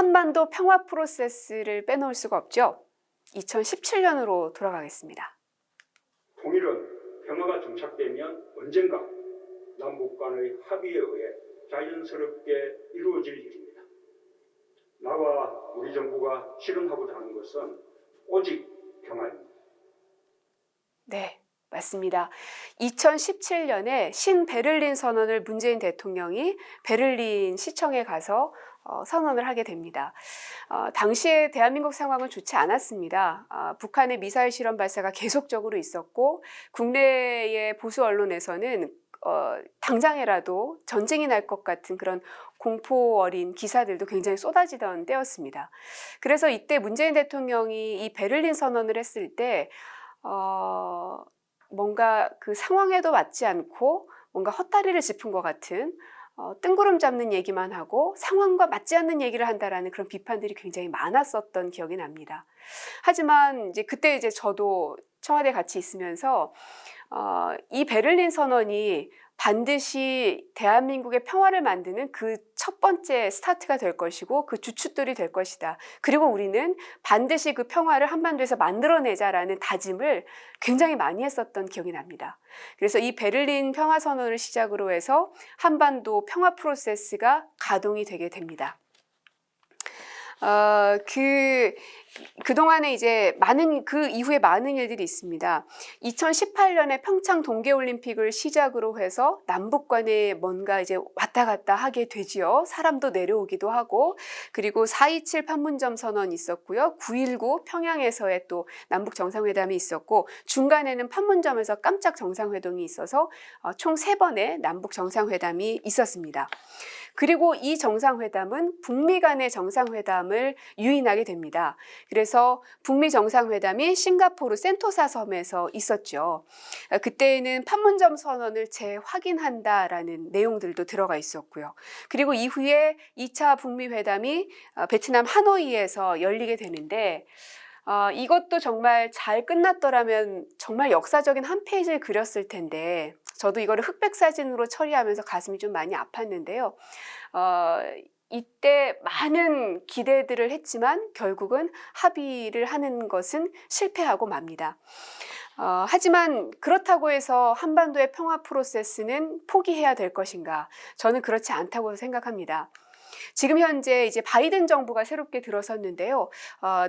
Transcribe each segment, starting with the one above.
한반도 평화 프로세스를 빼놓을 수가 없죠. 2017년으로 돌아가겠습니다. 통일은 평화가 정착되면 언젠가 남북 간의 합의에 의해 자연스럽게 이루어질 일입니다. 나와 우리 정부가 실현하고자 하는 것은 오직 평화입니다. 네, 맞습니다. 2017년에 신베를린 선언을 문재인 대통령이 베를린 시청에 가서 선언을 하게 됩니다. 당시에 대한민국 상황은 좋지 않았습니다. 북한의 미사일 실험 발사가 계속적으로 있었고 국내의 보수 언론에서는 당장에라도 전쟁이 날 것 같은 그런 공포 어린 기사들도 굉장히 쏟아지던 때였습니다. 그래서 이때 문재인 대통령이 이 베를린 선언을 했을 때 뭔가 그 상황에도 맞지 않고 뭔가 헛다리를 짚은 것 같은 뜬구름 잡는 얘기만 하고 상황과 맞지 않는 얘기를 한다라는 그런 비판들이 굉장히 많았었던 기억이 납니다. 하지만 이제 그때 저도 청와대에 같이 있으면서 이 베를린 선언이 반드시 대한민국의 평화를 만드는 그 첫 번째 스타트가 될 것이고 그 주춧돌이 될 것이다. 그리고 우리는 반드시 그 평화를 한반도에서 만들어내자라는 다짐을 굉장히 많이 했었던 기억이 납니다. 그래서 이 베를린 평화선언을 시작으로 해서 한반도 평화 프로세스가 가동이 되게 됩니다. 그동안에 그 이후에 많은 일들이 있습니다. 2018년에 평창 동계올림픽을 시작으로 해서 남북 간에 뭔가 왔다 갔다 하게 되지요. 사람도 내려오기도 하고, 그리고 4.27 판문점 선언이 있었고요. 9.19 평양에서의 또 남북 정상회담이 있었고, 중간에는 판문점에서 깜짝 정상회동이 있어서 총 3번의 남북 정상회담이 있었습니다. 그리고 이 정상회담은 북미 간의 정상회담을 유인하게 됩니다. 그래서 북미 정상회담이 싱가포르 센토사 섬에서 있었죠. 그때에는 판문점 선언을 재확인한다라는 내용들도 들어가 있었고요. 그리고 이후에 2차 북미 회담이 베트남 하노이에서 열리게 되는데 이것도 정말 잘 끝났더라면 정말 역사적인 한 페이지를 그렸을 텐데 저도 이거를 흑백 사진으로 처리하면서 가슴이 좀 많이 아팠는데요. 이때 많은 기대들을 했지만 결국은 합의를 하는 것은 실패하고 맙니다. 하지만 그렇다고 해서 한반도의 평화 프로세스는 포기해야 될 것인가? 저는 그렇지 않다고 생각합니다. 지금 현재 바이든 정부가 새롭게 들어섰는데요.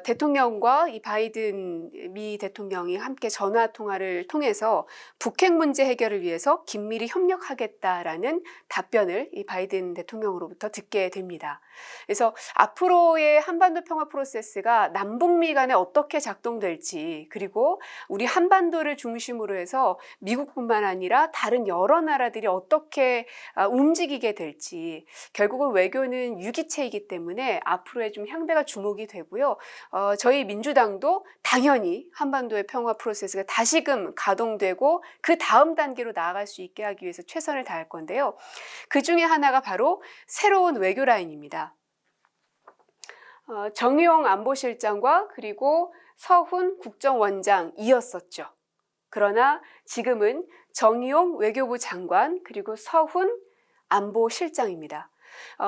대통령과 이 바이든 미 대통령이 함께 전화 통화를 통해서 북핵 문제 해결을 위해서 긴밀히 협력하겠다라는 답변을 이 바이든 대통령으로부터 듣게 됩니다. 그래서 앞으로의 한반도 평화 프로세스가 남북미 간에 어떻게 작동될지, 그리고 우리 한반도를 중심으로 해서 미국뿐만 아니라 다른 여러 나라들이 어떻게 움직이게 될지, 결국은 외교는 유기체이기 때문에 앞으로의 좀 향배가 주목이 되고요. 저희 민주당도 당연히 한반도의 평화 프로세스가 다시금 가동되고 그 다음 단계로 나아갈 수 있게 하기 위해서 최선을 다할 건데요. 그 중에 하나가 바로 새로운 외교 라인입니다. 정의용 안보실장과 그리고 서훈 국정원장이었었죠. 그러나 지금은 정의용 외교부 장관 그리고 서훈 안보실장입니다.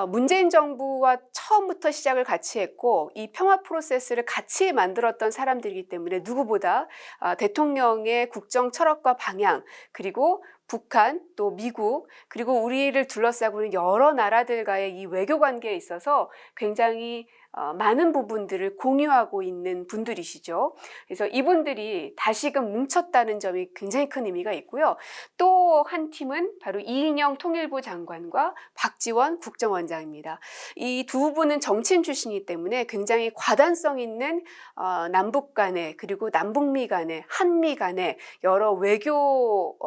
문재인 정부와 처음부터 시작을 같이 했고 이 평화 프로세스를 같이 만들었던 사람들이기 때문에 누구보다 대통령의 국정 철학과 방향, 그리고 북한, 또 미국, 그리고 우리를 둘러싸고 있는 여러 나라들과의 이 외교 관계에 있어서 굉장히 많은 부분들을 공유하고 있는 분들이시죠. 그래서 이분들이 다시금 뭉쳤다는 점이 굉장히 큰 의미가 있고요. 또 한 팀은 바로 이인영 통일부 장관과 박지원 국정원장입니다. 이 두 분은 정치인 출신이기 때문에 굉장히 과단성 있는 남북 간의, 그리고 남북미 간의, 한미 간의 여러 외교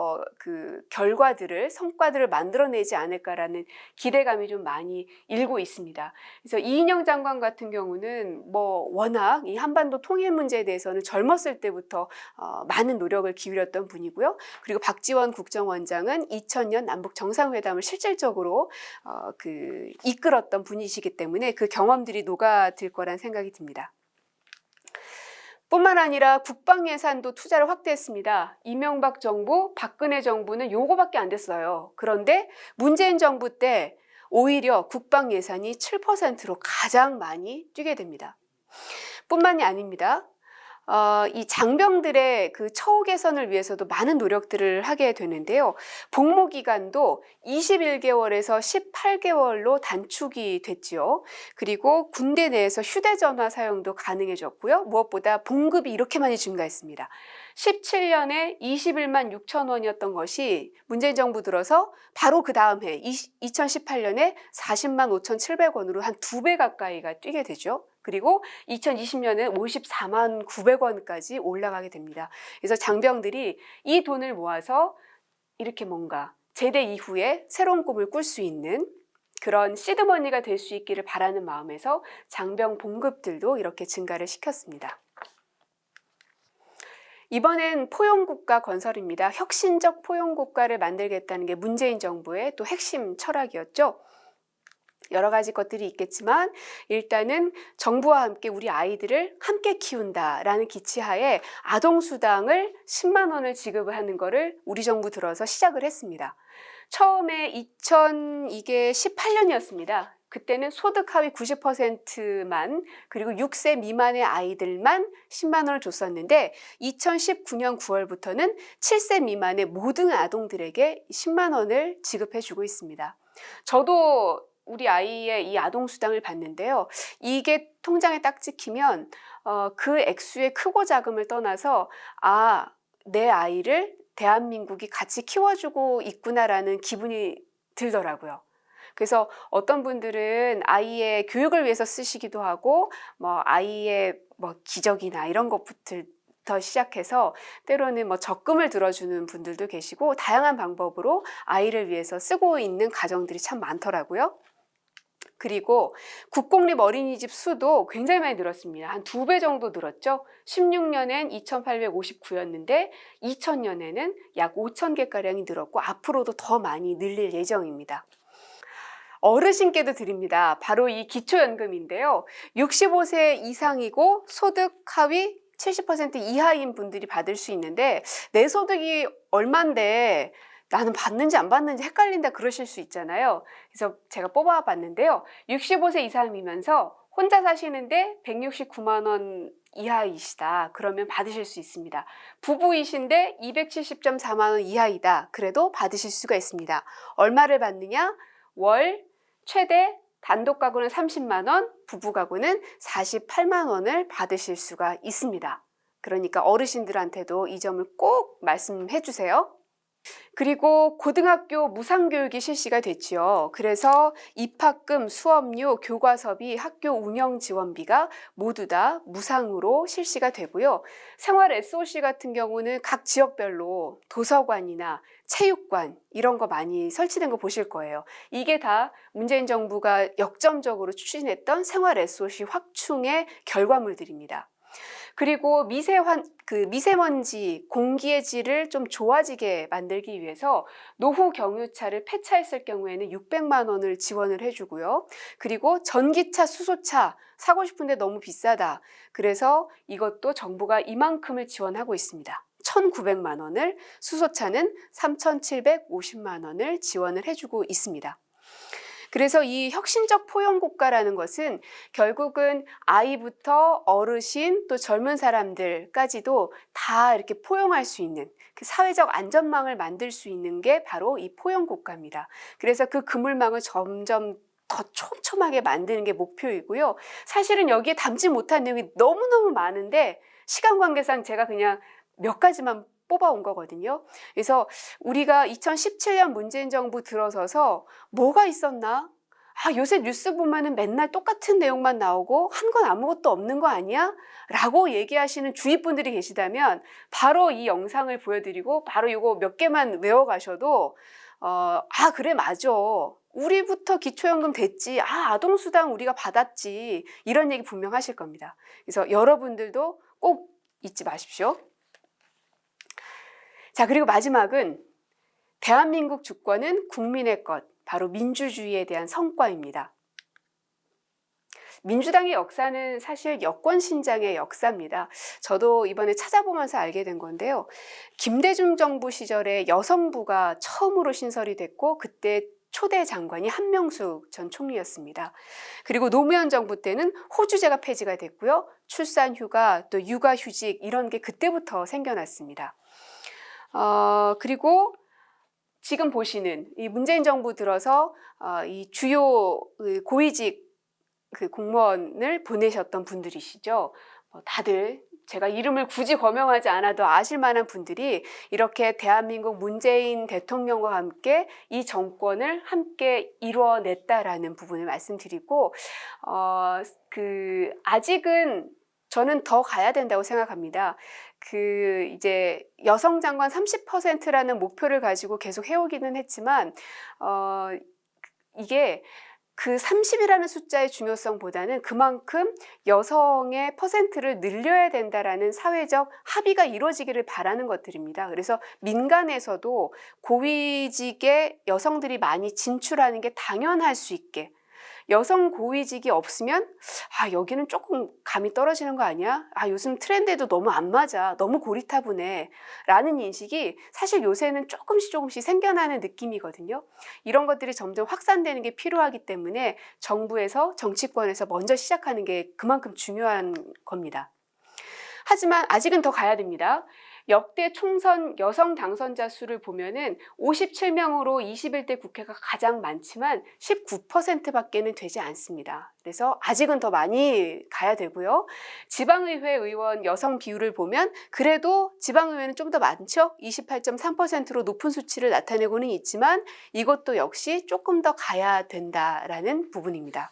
결과들을, 성과들을 만들어내지 않을까라는 기대감이 좀 많이 일고 있습니다. 그래서 이인영 장관 같은 경우는 워낙 이 한반도 통일 문제에 대해서는 젊었을 때부터 많은 노력을 기울였던 분이고요. 그리고 박지원 국정원장은 2000년 남북 정상회담을 실질적으로 이끌었던 분이시기 때문에 그 경험들이 녹아들 거란 생각이 듭니다. 뿐만 아니라 국방 예산도 투자를 확대했습니다. 이명박 정부, 박근혜 정부는 요거밖에 안 됐어요. 그런데 문재인 정부 때 오히려 국방 예산이 7%로 가장 많이 뛰게 됩니다. 뿐만이 아닙니다. 이 장병들의 그 처우 개선을 위해서도 많은 노력들을 하게 되는데요. 복무 기간도 21개월에서 18개월로 단축이 됐지요. 그리고 군대 내에서 휴대전화 사용도 가능해졌고요. 무엇보다 봉급이 이렇게 많이 증가했습니다. 17년에 21만 6천 원이었던 것이 문재인 정부 들어서 바로 그 다음 해 2018년에 40만 5,700원으로 한 2배 가까이가 뛰게 되죠. 그리고 2020년에 54만 900원까지 올라가게 됩니다. 그래서 장병들이 이 돈을 모아서 이렇게 뭔가 제대 이후에 새로운 꿈을 꿀 수 있는 그런 시드머니가 될 수 있기를 바라는 마음에서 장병 봉급들도 이렇게 증가를 시켰습니다. 이번엔 포용국가 건설입니다. 혁신적 포용국가를 만들겠다는 게 문재인 정부의 또 핵심 철학이었죠. 여러 가지 것들이 있겠지만 일단은 정부와 함께 우리 아이들을 함께 키운다라는 기치하에 아동수당을 10만 원을 지급을 하는 거를 우리 정부 들어서 시작을 했습니다. 처음에 이게 18년이었습니다. 그때는 소득 하위 90%만 그리고 6세 미만의 아이들만 10만 원을 줬었는데 2019년 9월부터는 7세 미만의 모든 아동들에게 10만 원을 지급해 주고 있습니다. 저도 우리 아이의 이 아동수당을 받는데요. 이게 통장에 딱 찍히면 그 액수의 크고 작음을 떠나서 내 아이를 대한민국이 같이 키워주고 있구나라는 기분이 들더라고요. 그래서 어떤 분들은 아이의 교육을 위해서 쓰시기도 하고 아이의 기저귀나 이런 것부터 시작해서 때로는 적금을 들어주는 분들도 계시고 다양한 방법으로 아이를 위해서 쓰고 있는 가정들이 참 많더라고요. 그리고 국공립 어린이집 수도 굉장히 많이 늘었습니다. 한 2배 정도 늘었죠. 16년엔 2,859였는데 2000년에는 약 5,000개가량이 늘었고 앞으로도 더 많이 늘릴 예정입니다. 어르신께도 드립니다. 바로 이 기초연금인데요. 65세 이상이고 소득 하위 70% 이하인 분들이 받을 수 있는데 내 소득이 얼만데 나는 받는지 안 받는지 헷갈린다 그러실 수 있잖아요. 그래서 제가 뽑아봤는데요. 65세 이상이면서 혼자 사시는데 169만 원 이하이시다. 그러면 받으실 수 있습니다. 부부이신데 270.4만 원 이하이다. 그래도 받으실 수가 있습니다. 얼마를 받느냐? 월 최대 단독 가구는 30만 원, 부부 가구는 48만 원을 받으실 수가 있습니다. 그러니까 어르신들한테도 이 점을 꼭 말씀해 주세요. 그리고 고등학교 무상교육이 실시가 됐지요. 그래서 입학금, 수업료, 교과서비, 학교 운영 지원비가 모두 다 무상으로 실시가 되고요. 생활 SOC 같은 경우는 각 지역별로 도서관이나 체육관 이런 거 많이 설치된 거 보실 거예요. 이게 다 문재인 정부가 역점적으로 추진했던 생활 SOC 확충의 결과물들입니다. 그리고 미세먼지, 공기의 질을 좀 좋아지게 만들기 위해서 노후 경유차를 폐차했을 경우에는 600만 원을 지원을 해주고요. 그리고 전기차, 수소차 사고 싶은데 너무 비싸다. 그래서 이것도 정부가 이만큼을 지원하고 있습니다. 1,900만 원을, 수소차는 3,750만 원을 지원을 해주고 있습니다. 그래서 이 혁신적 포용국가라는 것은 결국은 아이부터 어르신 또 젊은 사람들까지도 다 이렇게 포용할 수 있는 그 사회적 안전망을 만들 수 있는 게 바로 이 포용국가입니다. 그래서 그 그물망을 점점 더 촘촘하게 만드는 게 목표이고요. 사실은 여기에 담지 못한 내용이 너무너무 많은데 시간 관계상 제가 그냥 몇 가지만 뽑아온 거거든요. 그래서 우리가 2017년 문재인 정부 들어서서 뭐가 있었나? 요새 뉴스 보면은 맨날 똑같은 내용만 나오고 한 건 아무것도 없는 거 아니야? 라고 얘기하시는 주위 분들이 계시다면 바로 이 영상을 보여드리고 바로 이거 몇 개만 외워가셔도 그래 맞아. 우리부터 기초연금 됐지. 아동수당 우리가 받았지. 이런 얘기 분명 하실 겁니다. 그래서 여러분들도 꼭 잊지 마십시오. 자, 그리고 마지막은 대한민국 주권은 국민의 것, 바로 민주주의에 대한 성과입니다. 민주당의 역사는 사실 여권 신장의 역사입니다. 저도 이번에 찾아보면서 알게 된 건데요. 김대중 정부 시절에 여성부가 처음으로 신설이 됐고 그때 초대 장관이 한명숙 전 총리였습니다. 그리고 노무현 정부 때는 호주제가 폐지가 됐고요. 출산휴가 또 육아휴직 이런 게 그때부터 생겨났습니다. 그리고 지금 보시는 이 문재인 정부 들어서 이 주요 고위직 공무원을 보내셨던 분들이시죠. 다들 제가 이름을 굳이 거명하지 않아도 아실 만한 분들이 이렇게 대한민국 문재인 대통령과 함께 이 정권을 함께 이루어냈다라는 부분을 말씀드리고 아직은 저는 더 가야 된다고 생각합니다. 이제 여성 장관 30%라는 목표를 가지고 계속 해오기는 했지만 이게 그 30이라는 숫자의 중요성보다는 그만큼 여성의 퍼센트를 늘려야 된다라는 사회적 합의가 이루어지기를 바라는 것들입니다. 그래서 민간에서도 고위직에 여성들이 많이 진출하는 게 당연할 수 있게, 여성 고위직이 없으면 여기는 조금 감이 떨어지는 거 아니야? 요즘 트렌드에도 너무 안 맞아. 너무 고리타분해. 라는 인식이 사실 요새는 조금씩 생겨나는 느낌이거든요. 이런 것들이 점점 확산되는 게 필요하기 때문에 정부에서, 정치권에서 먼저 시작하는 게 그만큼 중요한 겁니다. 하지만 아직은 더 가야 됩니다. 역대 총선 여성 당선자 수를 보면은 57명으로 21대 국회가 가장 많지만 19%밖에는 되지 않습니다. 그래서 아직은 더 많이 가야 되고요. 지방의회 의원 여성 비율을 보면 그래도 지방의회는 좀 더 많죠. 28.3%로 높은 수치를 나타내고는 있지만 이것도 역시 조금 더 가야 된다라는 부분입니다.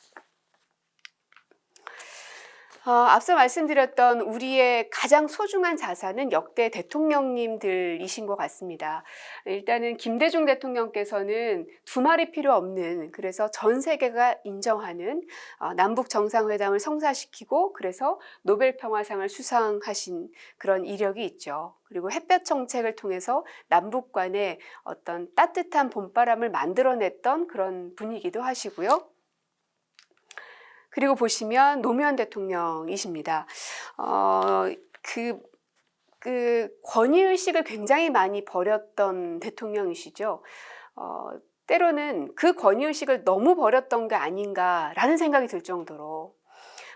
앞서 말씀드렸던 우리의 가장 소중한 자산은 역대 대통령님들이신 것 같습니다. 일단은 김대중 대통령께서는 두말이 필요 없는, 그래서 전 세계가 인정하는 남북 정상회담을 성사시키고 그래서 노벨 평화상을 수상하신 그런 이력이 있죠. 그리고 햇볕 정책을 통해서 남북 간의 어떤 따뜻한 봄바람을 만들어냈던 그런 분이기도 하시고요. 그리고 보시면 노무현 대통령이십니다. 권위의식을 굉장히 많이 버렸던 대통령이시죠. 때로는 그 권위의식을 너무 버렸던 게 아닌가라는 생각이 들 정도로.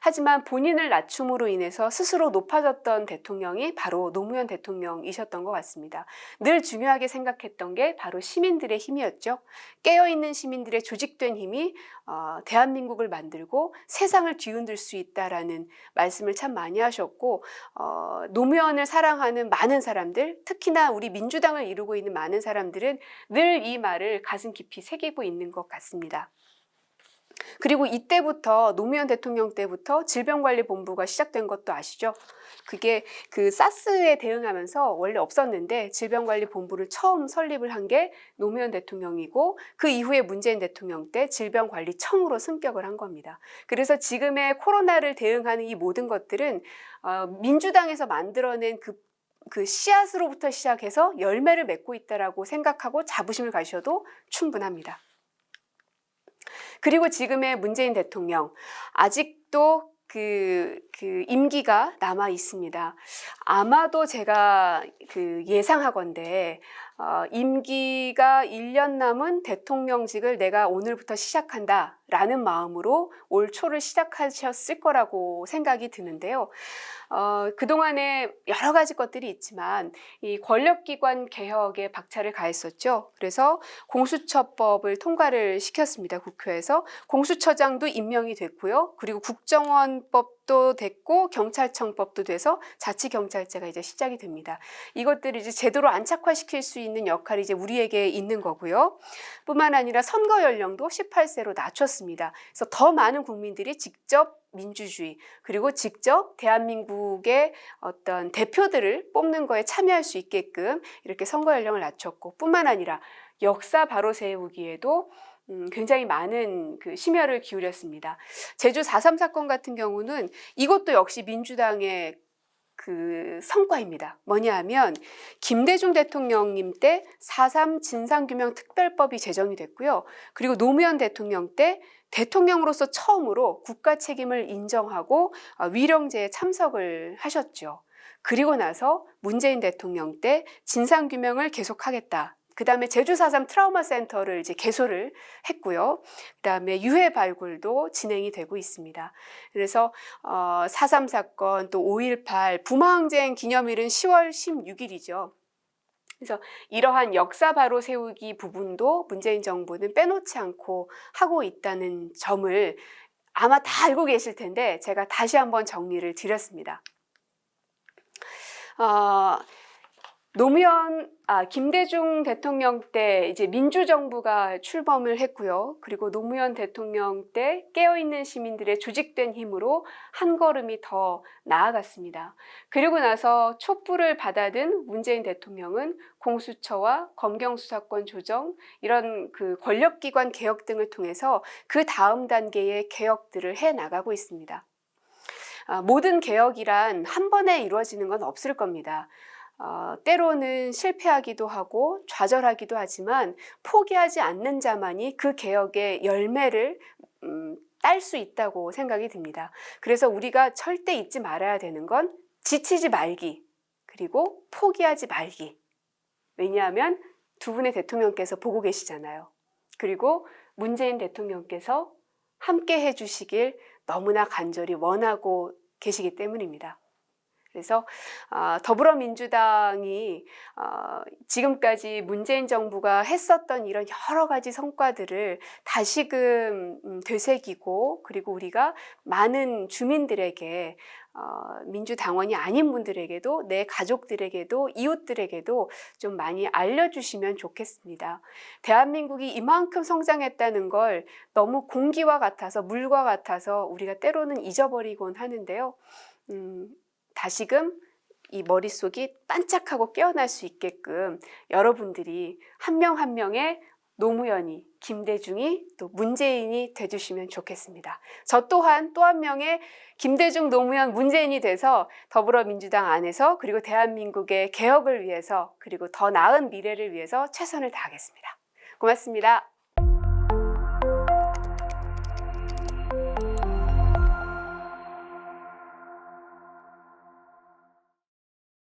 하지만 본인을 낮춤으로 인해서 스스로 높아졌던 대통령이 바로 노무현 대통령이셨던 것 같습니다. 늘 중요하게 생각했던 게 바로 시민들의 힘이었죠. 깨어있는 시민들의 조직된 힘이 대한민국을 만들고 세상을 뒤흔들 수 있다라는 말씀을 참 많이 하셨고, 노무현을 사랑하는 많은 사람들, 특히나 우리 민주당을 이루고 있는 많은 사람들은 늘 이 말을 가슴 깊이 새기고 있는 것 같습니다. 그리고 이때부터 노무현 대통령 때부터 질병관리본부가 시작된 것도 아시죠? 그게 사스에 대응하면서 원래 없었는데 질병관리본부를 처음 설립을 한 게 노무현 대통령이고 그 이후에 문재인 대통령 때 질병관리청으로 승격을 한 겁니다. 그래서 지금의 코로나를 대응하는 이 모든 것들은 민주당에서 만들어낸 그 씨앗으로부터 시작해서 열매를 맺고 있다라고 생각하고 자부심을 가셔도 충분합니다. 그리고 지금의 문재인 대통령, 아직도 임기가 남아 있습니다. 아마도 제가 예상하건대 임기가 1년 남은 대통령직을 내가 오늘부터 시작한다라는 마음으로 올 초를 시작하셨을 거라고 생각이 드는데요. 그동안에 여러 가지 것들이 있지만 이 권력기관 개혁에 박차를 가했었죠. 그래서 공수처법을 통과를 시켰습니다. 국회에서. 공수처장도 임명이 됐고요. 그리고 국정원법도 됐고 경찰청법도 돼서 자치경찰제가 이제 시작이 됩니다. 이것들을 이제 제도로 안착화시킬 수 있는 역할이 이제 우리에게 있는 거고요. 뿐만 아니라 선거 연령도 18세로 낮췄습니다. 그래서 더 많은 국민들이 직접 민주주의 그리고 직접 대한민국의 어떤 대표들을 뽑는 거에 참여할 수 있게끔 이렇게 선거 연령을 낮췄고, 뿐만 아니라 역사 바로 세우기에도 굉장히 많은 심혈을 기울였습니다. 제주 4.3 사건 같은 경우는 이것도 역시 민주당의 성과입니다. 뭐냐 하면 김대중 대통령님 때 4.3 진상규명특별법이 제정이 됐고요. 그리고 노무현 대통령 때 대통령으로서 처음으로 국가 책임을 인정하고 위령제에 참석을 하셨죠. 그리고 나서 문재인 대통령 때 진상규명을 계속하겠다. 그다음에 제주 4.3 트라우마 센터를 이제 개소를 했고요. 그다음에 유해 발굴도 진행이 되고 있습니다. 그래서 4.3 사건 또 5.18 부마항쟁 기념일은 10월 16일이죠. 그래서 이러한 역사 바로 세우기 부분도 문재인 정부는 빼놓지 않고 하고 있다는 점을 아마 다 알고 계실 텐데 제가 다시 한번 정리를 드렸습니다. 김대중 대통령 때 이제 민주정부가 출범을 했고요. 그리고 노무현 대통령 때 깨어있는 시민들의 조직된 힘으로 한 걸음이 더 나아갔습니다. 그리고 나서 촛불을 받아든 문재인 대통령은 공수처와 검경수사권 조정 이런 그 권력기관 개혁 등을 통해서 그 다음 단계의 개혁들을 해 나가고 있습니다. 모든 개혁이란 한 번에 이루어지는 건 없을 겁니다. 때로는 실패하기도 하고 좌절하기도 하지만 포기하지 않는 자만이 그 개혁의 열매를 딸 수 있다고 생각이 듭니다. 그래서 우리가 절대 잊지 말아야 되는 건 지치지 말기, 그리고 포기하지 말기. 왜냐하면 두 분의 대통령께서 보고 계시잖아요. 그리고 문재인 대통령께서 함께 해주시길 너무나 간절히 원하고 계시기 때문입니다. 그래서 더불어민주당이 지금까지 문재인 정부가 했었던 이런 여러 가지 성과들을 다시금 되새기고, 그리고 우리가 많은 주민들에게 민주당원이 아닌 분들에게도, 내 가족들에게도, 이웃들에게도 좀 많이 알려주시면 좋겠습니다. 대한민국이 이만큼 성장했다는 걸 너무 공기와 같아서, 물과 같아서 우리가 때로는 잊어버리곤 하는데요. 다시금 이 머릿속이 반짝하고 깨어날 수 있게끔 여러분들이 한 명 한 명의 노무현이, 김대중이, 또 문재인이 돼주시면 좋겠습니다. 저 또한 또 한 명의 김대중, 노무현, 문재인이 돼서 더불어민주당 안에서, 그리고 대한민국의 개혁을 위해서, 그리고 더 나은 미래를 위해서 최선을 다하겠습니다. 고맙습니다.